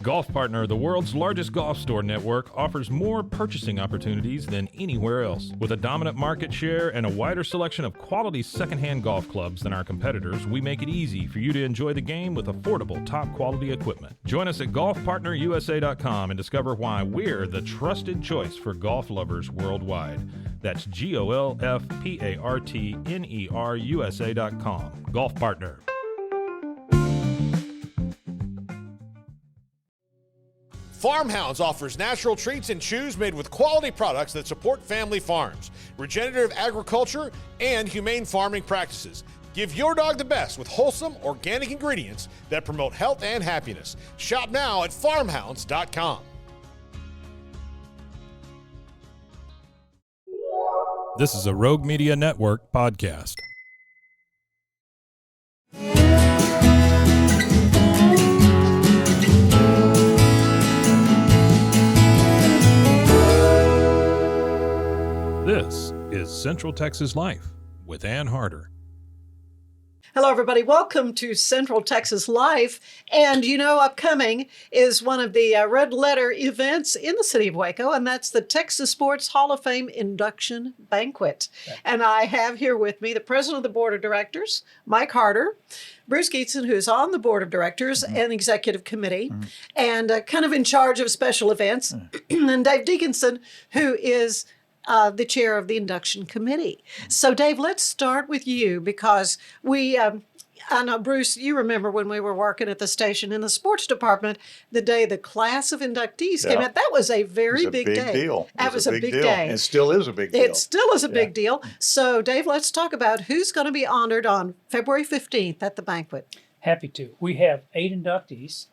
Golf Partner, the world's largest golf store network, offers more purchasing opportunities than anywhere else. With a dominant market share and a wider selection of quality secondhand golf clubs than our competitors, we make it easy for you to enjoy the game with affordable, top-quality equipment. Join us at golfpartnerusa.com and discover why we're the trusted choice for golf lovers worldwide. That's GOLFPARTNERUSA.com. Golf Partner. Farmhounds offers natural treats and chews made with quality products that support family farms, regenerative agriculture, and humane farming practices. Give your dog the best with wholesome, organic ingredients that promote health and happiness. Shop now at farmhounds.com. This is a Rogue Media Network podcast. This is Central Texas Life with Ann Harder. Hello, everybody. Welcome to Central Texas Life. And upcoming is one of the red letter events in the city of Waco, and that's the Texas Sports Hall of Fame Induction Banquet. And I have here with me the president of the board of directors, Mike Harder, Bruce Geitzen, who is on the board of directors and executive committee, and kind of in charge of special events, and Dave Deaconson, who is the chair of the induction committee. So, Dave, let's start with you because I know, Bruce, you remember when we were working at the station in the sports department, the day the class of inductees came out. That was a very big day. Deal. That was a big day. And still is a big deal. It still is a big deal. So, Dave, let's talk about who's going to be honored on February 15th at the banquet. Happy to. We have 8 inductees,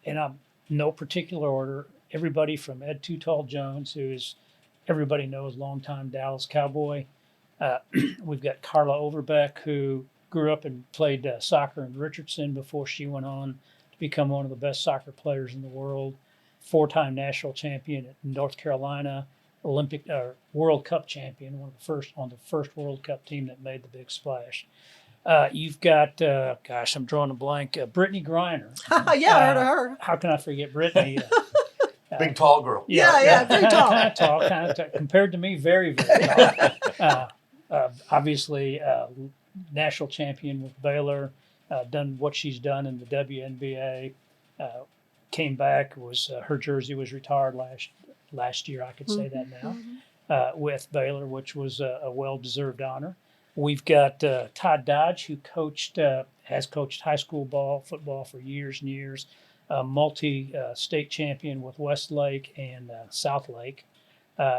in no particular order. Everybody from Ed Too Tall Jones, who is everybody knows, longtime Dallas Cowboy. We've got Carla Overbeck, who grew up and played soccer in Richardson before she went on to become one of the best soccer players in the world. 4-time national champion in North Carolina, Olympic World Cup champion, one of the first on the first World Cup team that made the big splash. You've got, I'm drawing a blank, Brittany Griner. Yeah, I heard of her. How can I forget Brittany? Big tall girl. Yeah, big tall. Kind of tall. Compared to me, very, very tall. Obviously, national champion with Baylor, done what she's done in the WNBA. Came back. Her jersey was retired last year. I could say that now with Baylor, which was a well-deserved honor. We've got Todd Dodge, who has coached high school football for years and years. Multi-state champion with Westlake and Southlake.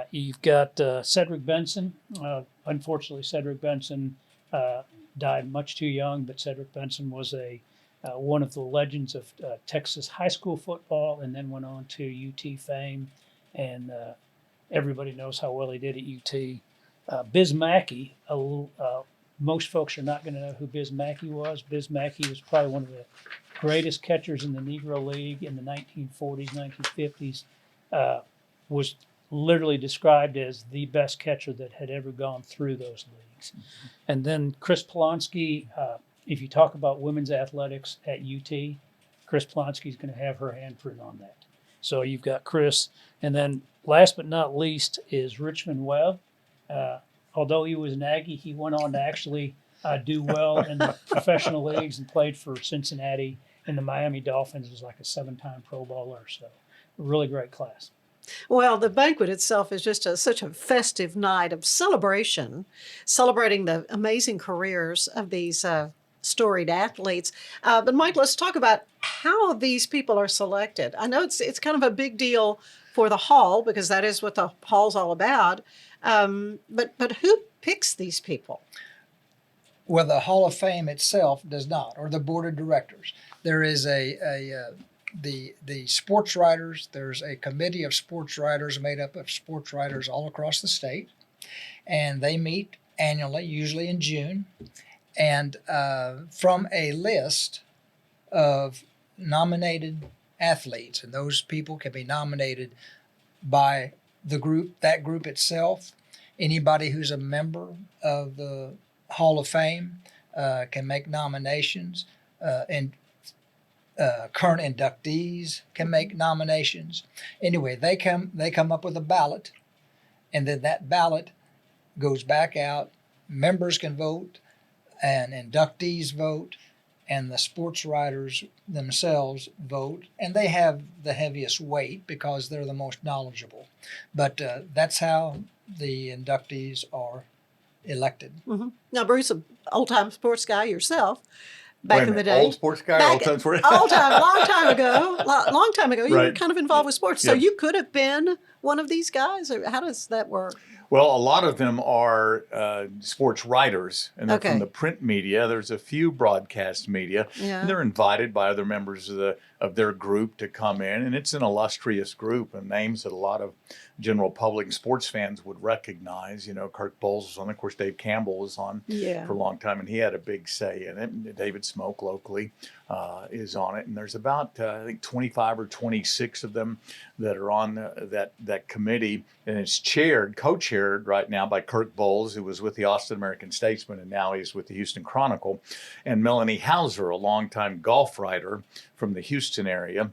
You've got Cedric Benson. Unfortunately, Cedric Benson died much too young, but Cedric Benson was one of the legends of Texas high school football and then went on to UT fame, and everybody knows how well he did at UT. Biz Mackey, most folks are not going to know who Biz Mackey was. Biz Mackey was probably one of the greatest catchers in the Negro League in the 1940s, 1950s, was literally described as the best catcher that had ever gone through those leagues. And then Chris Polonsky, if you talk about women's athletics at UT, Chris Polonsky is going to have her handprint on that. So you've got Chris. And then last but not least is Richmond Webb. Although he was an Aggie, he went on to actually do well in the professional leagues and played for Cincinnati and the Miami Dolphins. Was like a 7-time Pro Bowler. So really great class. Well, the banquet itself is just such a festive night of celebration, celebrating the amazing careers of these storied athletes. But Mike, let's talk about how these people are selected. I know it's kind of a big deal for the hall because that is what the hall's all about. But who picks these people? Well, the Hall of Fame itself does not, or the board of directors. There is the sports writers. There's a committee of sports writers made up of sports writers all across the state, and they meet annually, usually in June, and from a list of nominated athletes, and those people can be nominated by that group itself. Anybody who's a member of the Hall of Fame can make nominations, and current inductees can make nominations. Anyway, they come up with a ballot, and then that ballot goes back out. Members can vote, and inductees vote, and the sports writers themselves vote, and they have the heaviest weight because they're the most knowledgeable. But that's how the inductees are elected. Mm-hmm. Now, Bruce, an old-time sports guy yourself, Wait back a in the minute, day. old sports guy, old time sports. Long time ago, you were Right. kind of involved with sports. So Yep. you could have been one of these guys, or how does that work? Well, a lot of them are sports writers, and they're Okay. from the print media. There's a few broadcast media, Yeah. and they're invited by other members of their group to come in, and it's an illustrious group and names that a lot of general public and sports fans would recognize. You know, Kirk Bowles was on, of course, Dave Campbell was on Yeah. for a long time, and he had a big say in it. David Smoke locally is on it, and there's about I think 25 or 26 of them that are on that committee, and it's co-chaired right now by Kirk Bowles, who was with the Austin American Statesman, and now he's with the Houston Chronicle, and Melanie Hauser, a longtime golf writer from the Houston area.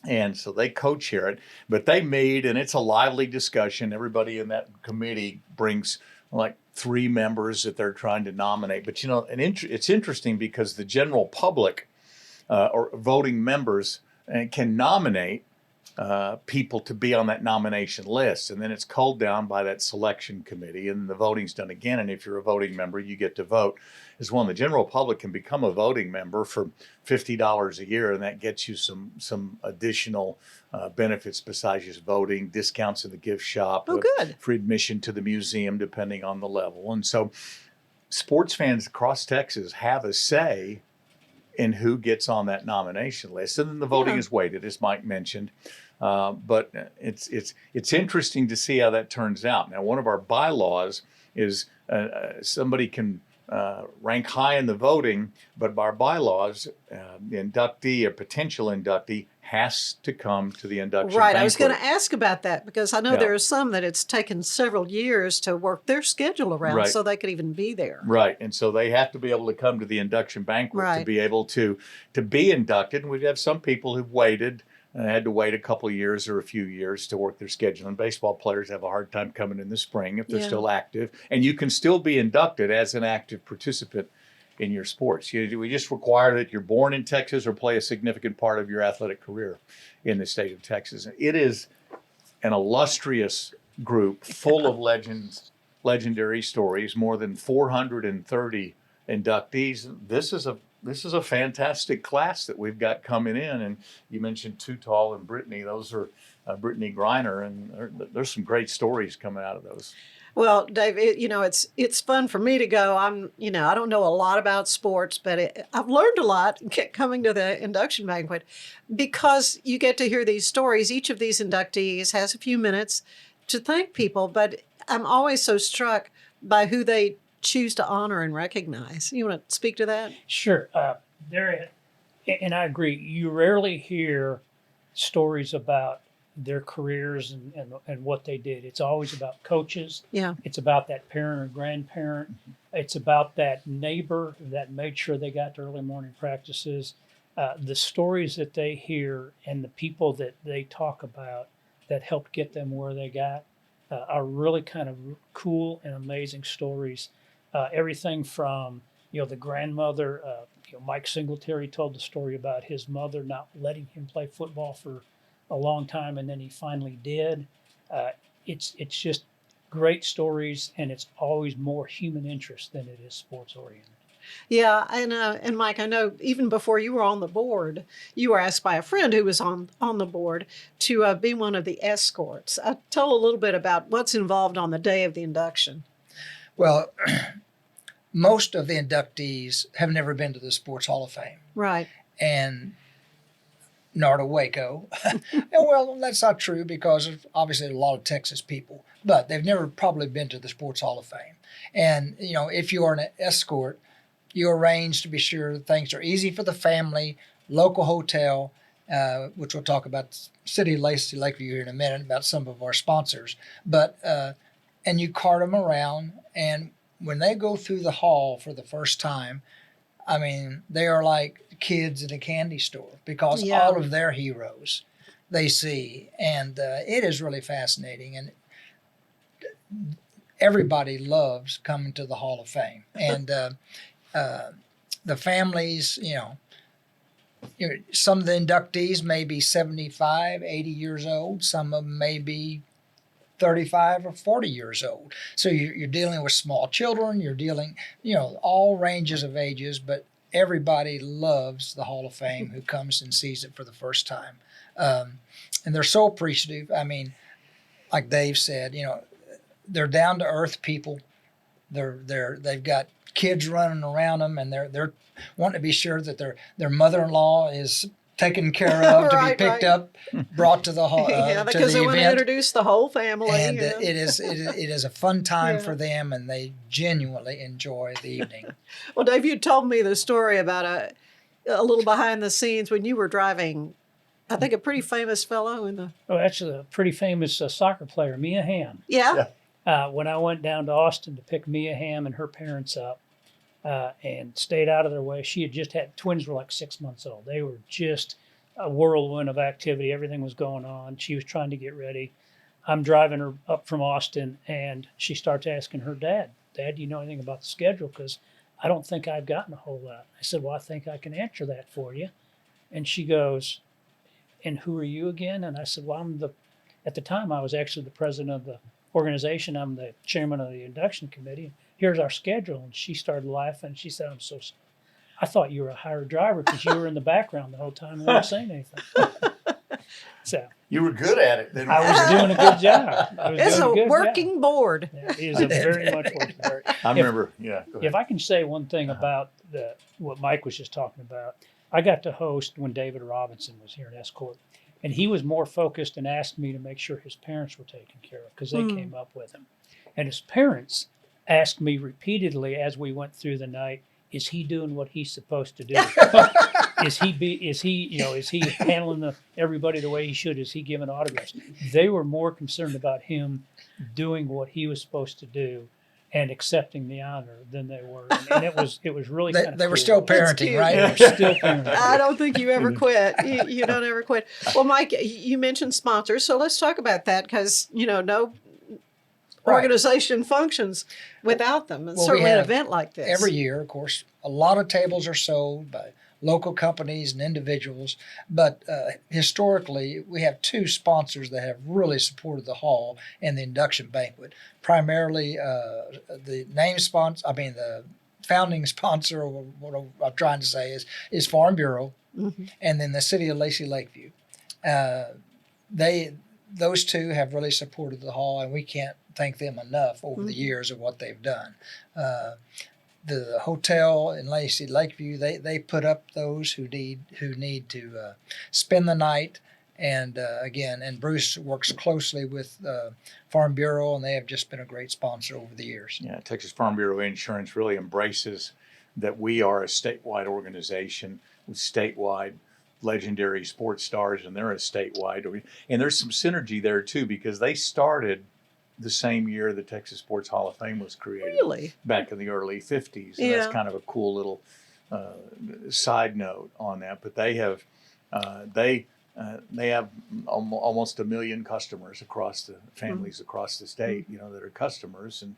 And so they co-chair it, but they meet, and it's a lively discussion. Everybody in that committee brings like 3 members that they're trying to nominate. But, you know, it's interesting because the general public or voting members can nominate people to be on that nomination list. And then it's culled down by that selection committee, and the voting's done again. And if you're a voting member, you get to vote as well. And the general public can become a voting member for $50 a year, and that gets you some additional benefits besides just voting, discounts in the gift shop, Oh, good. free admission to the museum, depending on the level. And so sports fans across Texas have a say in who gets on that nomination list. And then the voting Yeah. is weighted, as Mike mentioned. But it's interesting to see how that turns out. Now, one of our bylaws is somebody can rank high in the voting, but by our bylaws, the inductee or potential inductee has to come to the induction Right. I was banquet. going to ask about that because I know Yeah. there are some that it's taken several years to work their schedule around Right. so they could even be there. Right, and so they have to be able to come to the induction banquet to Right. be able to be inducted. And we have some people who've waited and had to wait a couple of years or a few years to work their schedule. And baseball players have a hard time coming in the spring if they're Yeah. still active. And you can still be inducted as an active participant in your sports. We just require that you're born in Texas or play a significant part of your athletic career in the state of Texas. It is an illustrious group full of legendary stories, more than 430 inductees. This is a fantastic class that we've got coming in. And you mentioned Too Tall and Brittany. Those are Brittany Griner, and there's some great stories coming out of those. Well, Dave, it's fun for me to go. I don't know a lot about sports, but I've learned a lot coming to the induction banquet because you get to hear these stories. Each of these inductees has a few minutes to thank people, but I'm always so struck by who they choose to honor and recognize. You want to speak to that? Sure. And I agree. You rarely hear stories about their careers and what they did. It's always about coaches. Yeah. It's about that parent or grandparent. It's about that neighbor that made sure they got to early morning practices. The stories that they hear and the people that they talk about that helped get them where they got are really kind of cool and amazing stories. Everything from, the grandmother, Mike Singletary told the story about his mother not letting him play football for a long time, and then he finally did. It's just great stories, and it's always more human interest than it is sports oriented. Yeah, and Mike, I know even before you were on the board, you were asked by a friend who was on the board to be one of the escorts. Tell a little bit about what's involved on the day of the induction. Well, most of the inductees have never been to the Sports Hall of Fame, Right. and nor to Waco. And well, that's not true because of obviously a lot of Texas people, but they've never probably been to the Sports Hall of Fame. And, if you are an escort, you arrange to be sure things are easy for the family, local hotel, which we'll talk about City of Lacey Lakeview here in a minute about some of our sponsors. But and you cart them around, and when they go through the hall for the first time, I mean, they are like kids in a candy store because Yeah. all of their heroes they see, and it is really fascinating. And everybody loves coming to the Hall of Fame, and the families, some of the inductees may be 75, 80 years old. Some of them may be 35 or 40 years old. So you're dealing with small children. You're dealing, all ranges of ages, but everybody loves the Hall of Fame who comes and sees it for the first time. And they're so appreciative. I mean, like Dave said, they're down to earth people. They've got kids running around them, and they're wanting to be sure that their mother-in-law is taken care of to be picked up, brought to the hall. Yeah, to because the they want to event. introduce the whole family. And yeah. it is a fun time Yeah. for them, and they genuinely enjoy the evening. Well, Dave, you told me the story about a little behind the scenes when you were driving, I think, a pretty famous fellow in the. Oh, actually, a pretty famous soccer player, Mia Hamm. Yeah. When I went down to Austin to pick Mia Hamm and her parents up and stayed out of their way, she had just had twins were like 6 months old. They were just a whirlwind of activity. Everything was going on. She was trying to get ready. I'm driving her up from Austin, and she starts asking her dad, "Dad, do you know anything about the schedule? Because I don't think I've gotten a whole lot." I said, "Well, I think I can answer that for you." And she goes, "And who are you again?" And I said, "Well, at the time, I was actually the president of the organization. I'm the chairman of the induction committee. Here's our schedule." And she started laughing. She said, "I'm so sorry. I thought you were a hired driver because you were in the background the whole time and weren't saying anything." So You were good at it. Then. I was doing a good job. It's a working board. Yeah, it is a very much working board. I remember. Yeah. Go ahead. If I can say one thing about what Mike was just talking about, I got to host when David Robinson was here in Escort, and he was more focused and asked me to make sure his parents were taken care of because they came up with him. And his parents asked me repeatedly as we went through the night, "Is he doing what he's supposed to do? Is he handling everybody the way he should? Is he giving autographs?" They were more concerned about him doing what he was supposed to do and accepting the honor than they were. And it was really kind of They were cool. still parenting, cute. right? They were still parenting. I don't think you ever quit. You don't ever quit. Well, Mike, you mentioned sponsors, so let's talk about that because, no Right. organization functions without them. And Well, we certainly an have event like this. Every year, of course, a lot of tables are sold by local companies and individuals, but historically, we have two sponsors that have really supported the hall and the induction banquet. Primarily, the the founding sponsor, or what I'm trying to say is Farm Bureau, and then the City of Lacey Lakeview. Those two have really supported the hall, and we can't thank them enough over the years of what they've done. The hotel in Lacey Lakeview, they put up those who need to spend the night, and Bruce works closely with Farm Bureau, and they have just been a great sponsor over the years. Yeah, Texas Farm Bureau Insurance really embraces that we are a statewide organization with statewide legendary sports stars, and they're a statewide. And there's some synergy there too because they started the same year the Texas Sports Hall of Fame was created. Really? Back in the early 50s. And Yeah. that's kind of a cool little side note on that. But they have almost 1 million customers across the families across the state, that are customers, and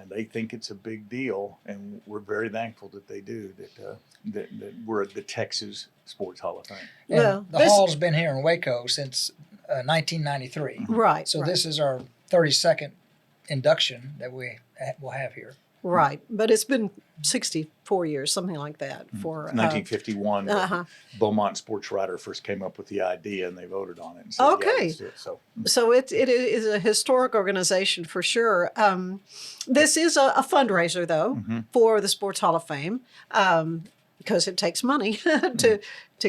they think it's a big deal, and we're very thankful that they do. That we're at the Texas Sports Hall of Fame. And Well, the this- hall's been here in Waco since 1993. Right. So right. this is our 32nd induction that we will have here. Right. But it's been 64 years, something like that, for 1951, when uh-huh. Beaumont Sports Writer first came up with the idea, and they voted on it. And said, yeah, Okay. let's do it. So it is a historic organization for sure. This is a fundraiser, though, for the Sports Hall of Fame, because it takes money to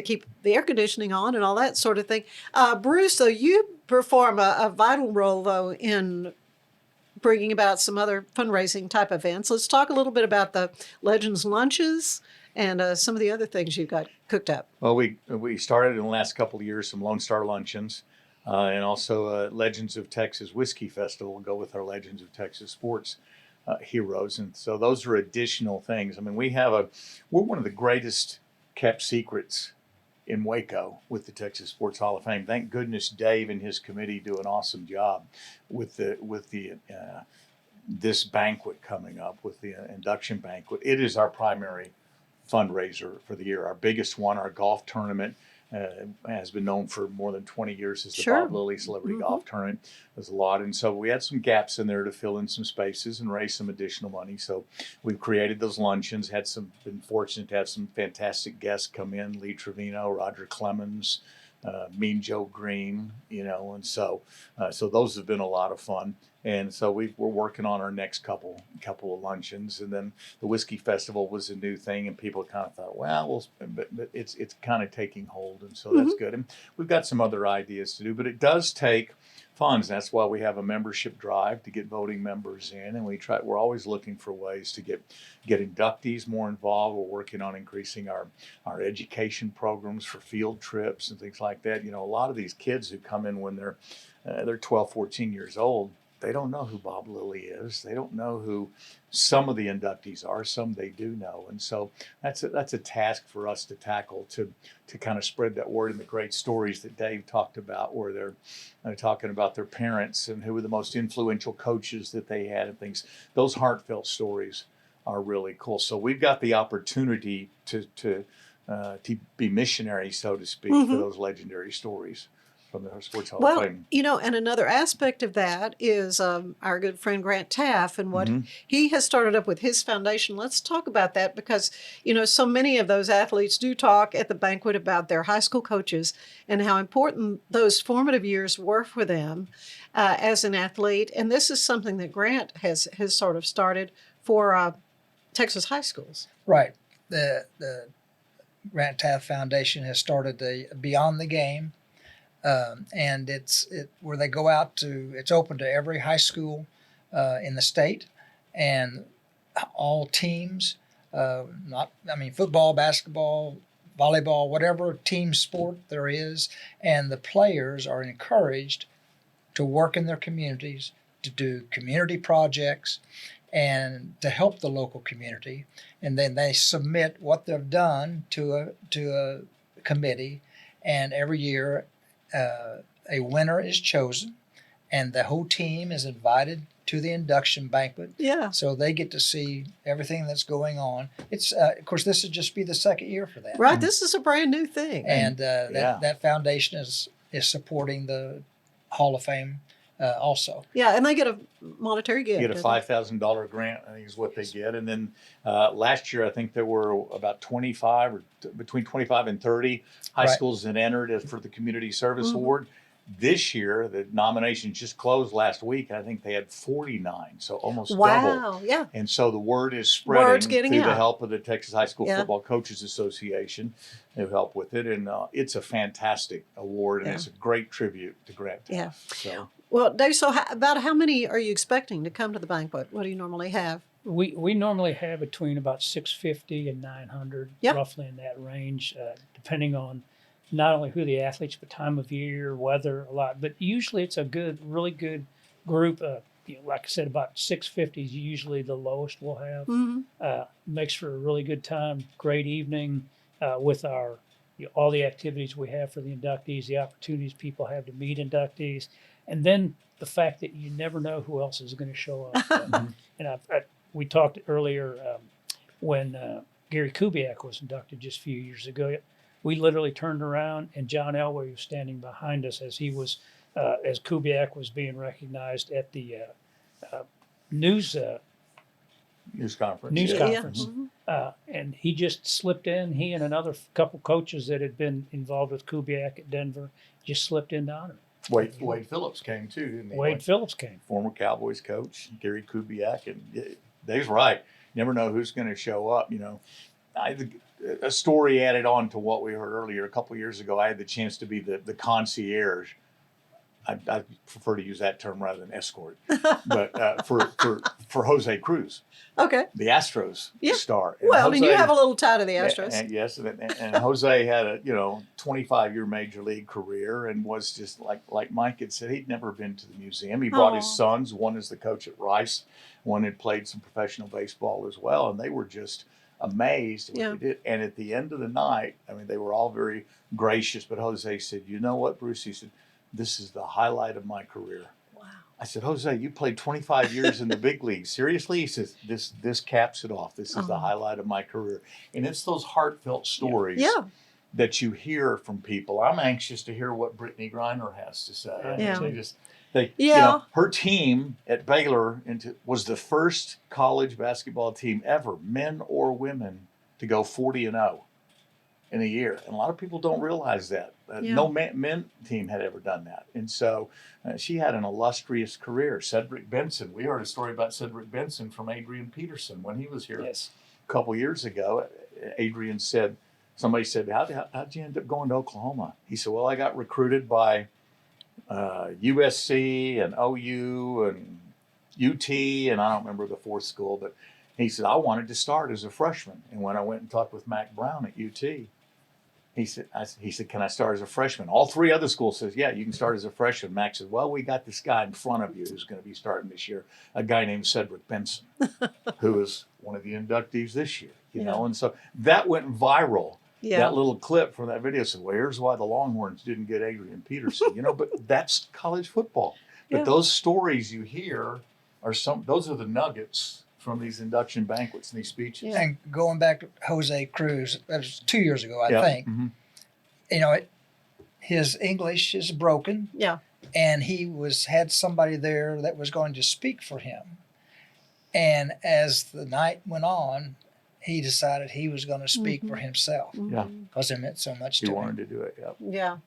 keep the air conditioning on and all that sort of thing. Bruce, though, you perform a vital role, though, in bringing about some other fundraising type events. Let's talk a little bit about the Legends Lunches and some of the other things you've got cooked up. Well, we started in the last couple of years some Lone Star Luncheons, and also Legends of Texas Whiskey Festival will go with our Legends of Texas Sports heroes. And so those are additional things. I mean, we're one of the greatest kept secrets in Waco with the Texas Sports Hall of Fame. Thank goodness Dave and his committee do an awesome job with the this banquet coming up, with the induction banquet. It is our primary fundraiser for the year. Our biggest one, our golf tournament, has been known for more than 20 years as the Sure. Bob Lilly Celebrity Golf Tournament. There's a lot. And so we had some gaps in there to fill in some spaces and raise some additional money. So we've created those luncheons, been fortunate to have some fantastic guests come in, Lee Trevino, Roger Clemens, Mean Joe Green, and so those have been a lot of fun. And so we're working on our next couple of luncheons, and then the Whiskey Festival was a new thing, and people kind of thought, but it's kind of taking hold, and so that's good. And we've got some other ideas to do, but it does take funds. That's why we have a membership drive to get voting members in, and we're always looking for ways to get inductees more involved. We're working on increasing our education programs for field trips and things like that. A lot of these kids who come in when they're 12, 14 years old, they don't know who Bob Lilly is. They don't know who some of the inductees are. Some they do know. And so that's a task for us to tackle, to kind of spread that word, and the great stories that Dave talked about, where they're talking about their parents and who were the most influential coaches that they had and things. Those heartfelt stories are really cool. So we've got the opportunity to be missionary, so to speak, for those legendary stories from the Sports Hall of Fame. And another aspect of that is our good friend Grant Taff and what he has started up with his foundation. Let's talk about that, because, so many of those athletes do talk at the banquet about their high school coaches and how important those formative years were for them as an athlete. And this is something that Grant has sort of started for Texas high schools. Right. The Grant Taft Foundation has started the Beyond the Game. And it's where they go out to. It's open to every high school in the state, and all teams. Football, basketball, volleyball, whatever team sport there is, and the players are encouraged to work in their communities, to do community projects, and to help the local community. And then they submit what they've done to a committee, and every year. A winner is chosen, and the whole team is invited to the induction banquet. Yeah. So they get to see everything that's going on. It's of course, this would just be the second year for that. Right. This is a brand new thing. And that foundation is supporting the Hall of Fame also. Yeah, and they get a monetary gift. You get a $5,000 grant, I think is what they get. And then last year, I think there were about 25 or between 25 and 30 high schools that entered for the Community Service Award. This year, the nominations just closed last week. I think they had 49, so almost double. Wow, yeah. And so the word is spreading through the out. help of the Texas High School Football Coaches Association. They've helped with it, and it's a fantastic award, and it's a great tribute to Grant Taft. Yeah. So. Well, Dave, so about how many are you expecting to come to the banquet? What do you normally have? We normally have between about 650 and 900, roughly in that range, depending on not only who the athletes, but time of year, weather, a lot. But usually it's a really good group. Like I said, about 650 is usually the lowest we'll have. Makes for a really good time, great evening with our all the activities we have for the inductees, the opportunities people have to meet inductees, and then the fact that you never know who else is going to show up. And we talked earlier when Gary Kubiak was inducted just a few years ago. We literally turned around, and John Elway was standing behind us as he was, as Kubiak was being recognized at the news conference. And he just slipped in. He and another couple coaches that had been involved with Kubiak at Denver just slipped in to honor him. Wade Phillips came too, didn't he? Wade Phillips came. Former Cowboys coach, Gary Kubiak. And Dave's right. You never know who's going to show up, A story added on to what we heard earlier. A couple of years ago, I had the chance to be the concierge. I prefer to use that term rather than escort. But for Jose Cruz, the Astros star. And Well, Jose, and you have a little tie to the Astros. Yes, and Jose had a 25-year major league career and was just like Mike had said, he'd never been to the museum. He brought his sons. One is the coach at Rice. One had played some professional baseball as well, and they were just amazed at what Yeah. they did. And at the end of the night, I mean, they were all very gracious, but Jose said, "You know what, Bruce?" He said, "This is the highlight of my career." Wow. I said, "Jose, you played 25 years in the big leagues. Seriously?" He says, "This caps it off. This is the highlight of my career." And it's those heartfelt stories Yeah. that you hear from people. I'm anxious to hear what Brittany Griner has to say. I mean, Yeah. they you know, her team at Baylor was the first college basketball team ever, men or women, to go 40-0 in a year. And a lot of people don't realize that. No men team had ever done that. And so she had an illustrious career. Cedric Benson, we heard a story about Cedric Benson from Adrian Peterson when he was here a couple years ago. Adrian said, somebody said, how'd you end up going to Oklahoma? He said, well, I got recruited by USC and OU and UT, and I don't remember the fourth school, but he said, I wanted to start as a freshman. And when I went and talked with Mac Brown at UT, he said, can I start as a freshman? All three other schools says, yeah, you can start as a freshman. Mac said, well, we got this guy in front of you who's going to be starting this year, a guy named Cedric Benson, who is one of the inductees this year, you know? And so that went viral. Yeah. That little clip from that video said, well, here's why the Longhorns didn't get Adrian Peterson, you know, but that's college football. But those stories you hear those are the nuggets from these induction banquets and these speeches. And going back to Jose Cruz, that was 2 years ago, I think. Mm-hmm. You know, his English is broken. Yeah. And he had somebody there that was going to speak for him. And as the night went on, he decided he was going to speak for himself. Yeah. Because it meant so much to him. He wanted to do it,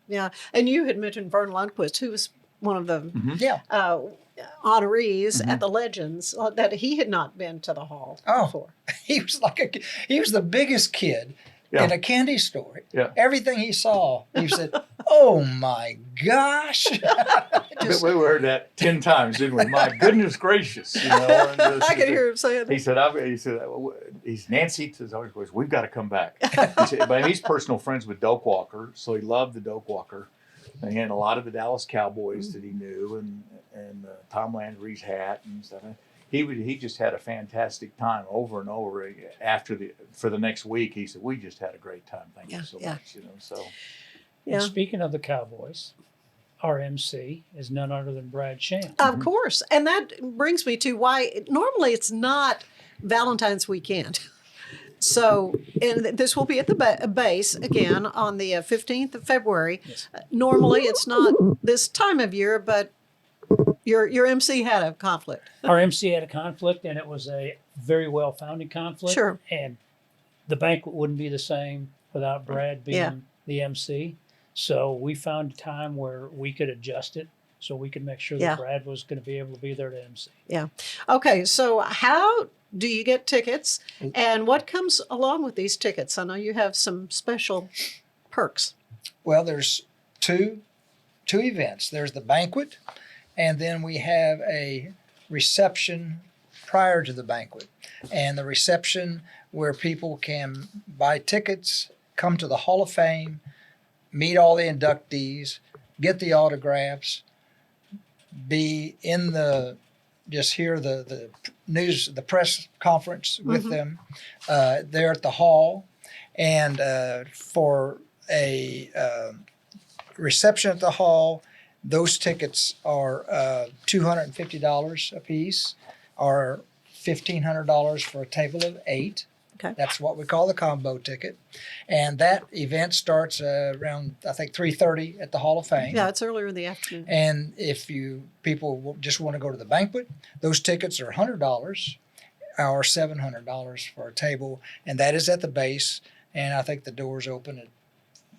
Yeah. And you had mentioned Vern Lundquist, who was one of the honorees at the Legends, that he had not been to the hall before. He was the biggest kid in a candy store. Yeah. Everything he saw, he said, oh my gosh. We heard that 10 times, didn't we? My goodness gracious. You know, I could hear him saying that. He said, he's Nancy says always, we've got to come back. But he's personal friends with Doak Walker, so he loved the Doak Walker. And he had a lot of the Dallas Cowboys that he knew, and Tom Landry's hat and stuff. He just had a fantastic time over and over. For the next week, he said, "We just had a great time. Thank you so much." You know, so. And speaking of the Cowboys, our MC is none other than Brad Sham. Of course, and that brings me to why normally it's not Valentine's weekend. So, and this will be at the base again on the 15th of February. Yes. Normally, it's not this time of year, but your MC had a conflict. Our MC had a conflict, and it was a very well-founded conflict. Sure. And the banquet wouldn't be the same without Brad being the MC. So we found a time where we could adjust it so we could make sure that Brad was going to be able to be there to MC. Yeah. Okay, so how do you get tickets, and what comes along with these tickets? I know you have some special perks. Well, there's two events. There's the banquet, and then we have a reception prior to the banquet. And the reception where people can buy tickets, come to the Hall of Fame, meet all the inductees, get the autographs, be in just hear the news, the press conference with them there at the hall. And for a reception at the hall, those tickets are $250 a piece, or $1,500 for a table of 8. Okay. That's what we call the combo ticket. And that event starts around, I think, 3:30 at the Hall of Fame. Yeah, it's earlier in the afternoon. And if people just want to go to the banquet, those tickets are $100 or $700 for a table. And that is at the base. And I think the doors open at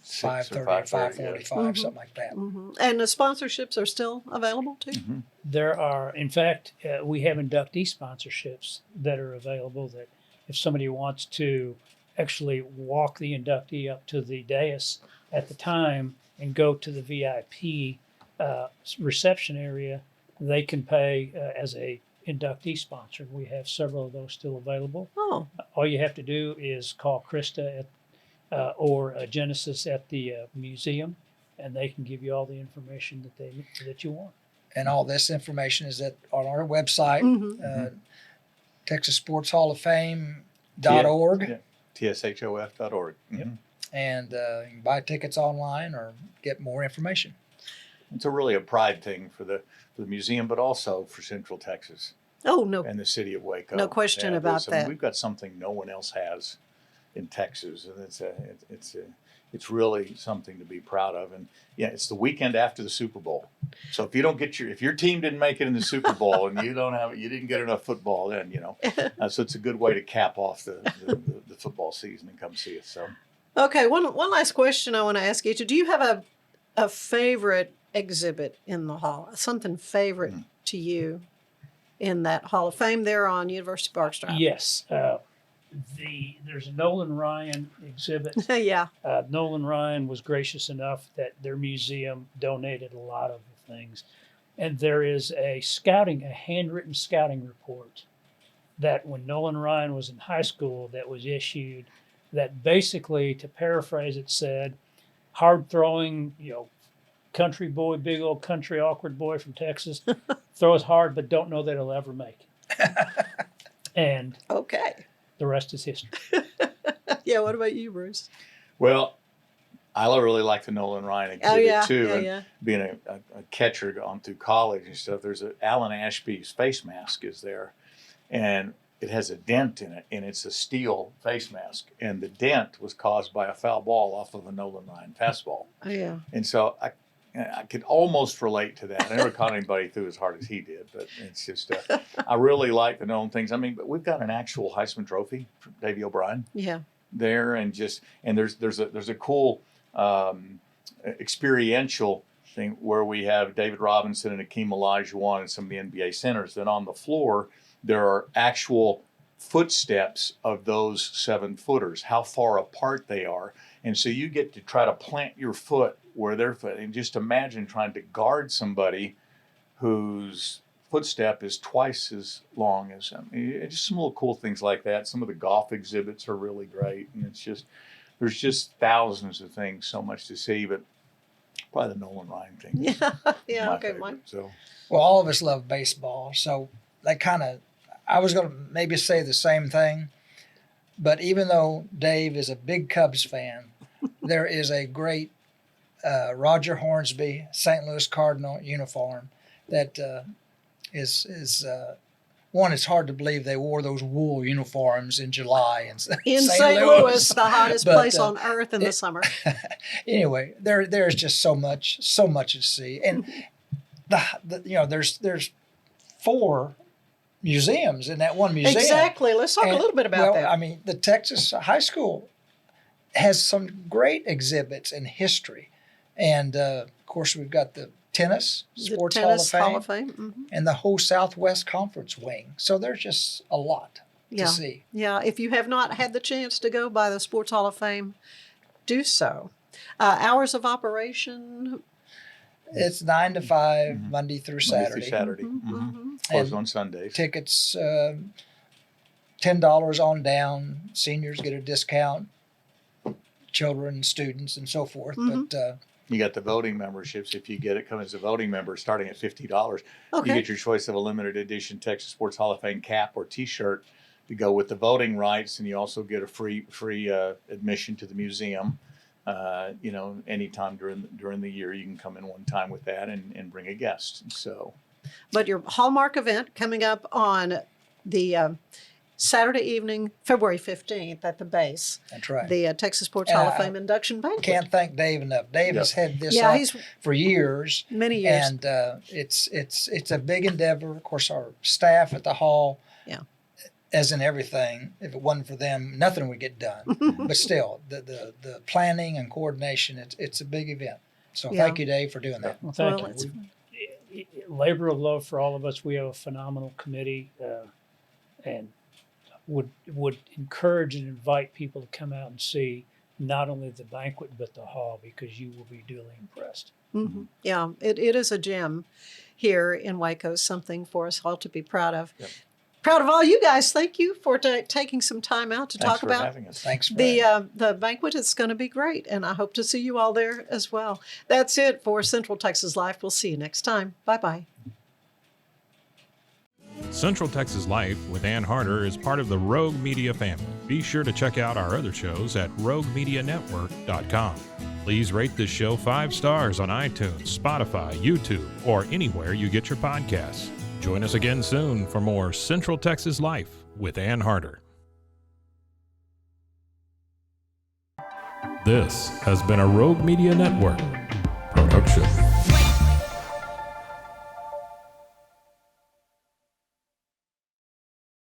5:30 or 5:45, something like that. And the sponsorships are still available too? There are, in fact, we have inductee sponsorships that are available that if somebody wants to actually walk the inductee up to the dais at the time and go to the VIP reception area, they can pay as a inductee sponsor. We have several of those still available. Oh. All you have to do is call Krista or Genesis at the museum, and they can give you all the information that you want. And all this information is on our website, Texas Sports Hall of Fame, .org. Yeah. TSHOF.org. Yep. And you can buy tickets online or get more information. It's really a pride thing for the museum, but also for Central Texas Oh, no, and the city of Waco. no question about that. We've got something no one else has in Texas, and it's really something to be proud of. And yeah, it's the weekend after the Super Bowl. So if you don't get if your team didn't make it in the Super Bowl and you didn't get enough football, then so it's a good way to cap off the football season and come see us. So. Okay, one last question I want to ask you. Do you have a favorite exhibit in the hall? Something favorite to you in that Hall of Fame there on University Park Drive? Yes. There's a Nolan Ryan exhibit. Yeah. Nolan Ryan was gracious enough that their museum donated a lot of the things. And there is a handwritten scouting report that when Nolan Ryan was in high school that was issued that basically, to paraphrase it, said, hard throwing, country boy, big old country awkward boy from Texas, throws hard but don't know that he'll ever make it. And okay. The rest is history. Yeah, what about you, Bruce? Well, I really like the Nolan Ryan exhibit too. Yeah. And being a catcher on through college and stuff, there's Alan Ashby's face mask is there. And it has a dent in it, and it's a steel face mask. And the dent was caused by a foul ball off of a Nolan Ryan fastball. Oh, yeah. And so I could almost relate to that. I never caught anybody through as hard as he did, but it's just I really like the Nolan things. I mean, but we've got an actual Heisman Trophy from Davey O'Brien. Yeah. There and there's a cool experiential thing where we have David Robinson and Akeem Olajuwon and some of the NBA centers. Then on the floor there are actual footsteps of those 7-footers, how far apart they are. And so you get to try to plant your foot where their foot, and just imagine trying to guard somebody whose footstep is twice as long as them. Just some little cool things like that. Some of the golf exhibits are really great. And there's just thousands of things, so much to see, but probably the Nolan Ryan thing. Yeah, okay, favorite, Mike. So. Well, all of us love baseball, so I was going to maybe say the same thing, but even though Dave is a big Cubs fan, there is a great Roger Hornsby St. Louis Cardinal uniform that is one. It's hard to believe they wore those wool uniforms in July in St. Louis, the hottest place on earth in the summer. Anyway, there's just so much to see, and there's 4 museums in that one museum. Exactly. Let's talk a little bit about that. I mean, the Texas High School has some great exhibits in history. And, of course, we've got the Tennis Sports Hall of Fame. And the whole Southwest Conference wing. So there's just a lot to see. Yeah, if you have not had the chance to go by the Sports Hall of Fame, do so. Hours of operation? It's 9 to 5, Monday through Saturday. Closed on Sundays. Tickets, $10 on down. Seniors get a discount. Children, students, and so forth. But you got the voting memberships. If you come as a voting member, starting at $50, Okay. you get your choice of a limited edition Texas Sports Hall of Fame cap or T-shirt to go with the voting rights, and you also get a free admission to the museum. Anytime during the year, you can come in one time with that and bring a guest. So, but your Hallmark event coming up on the Saturday evening, February 15th at the base. That's right. The Texas Sports Hall of Fame Induction Banquet. Can't thank Dave enough. Dave has had this up for years. Many years. And it's a big endeavor. Of course, our staff at the hall, as in everything, if it wasn't for them, nothing would get done. But still, the planning and coordination, it's a big event. So thank you, Dave, for doing that. Well, thank you. Labor of love for all of us. We have a phenomenal committee, and would encourage and invite people to come out and see not only the banquet but the hall, because you will be duly impressed. Yeah, it is a gem here in Waco, something for us all to be proud of. Yep. Proud of all you guys. Thank you for taking some time out to talk about having us. Thanks for the banquet. It's going to be great, and I hope to see you all there as well. That's it for Central Texas Life. We'll see you next time. Bye-bye. Central Texas Life with Ann Harder is part of the Rogue Media family. Be sure to check out our other shows at roguemedianetwork.com. Please rate this show 5 stars on iTunes, Spotify, YouTube, or anywhere you get your podcasts. Join us again soon for more Central Texas Life with Ann Harder. This has been a Rogue Media Network production.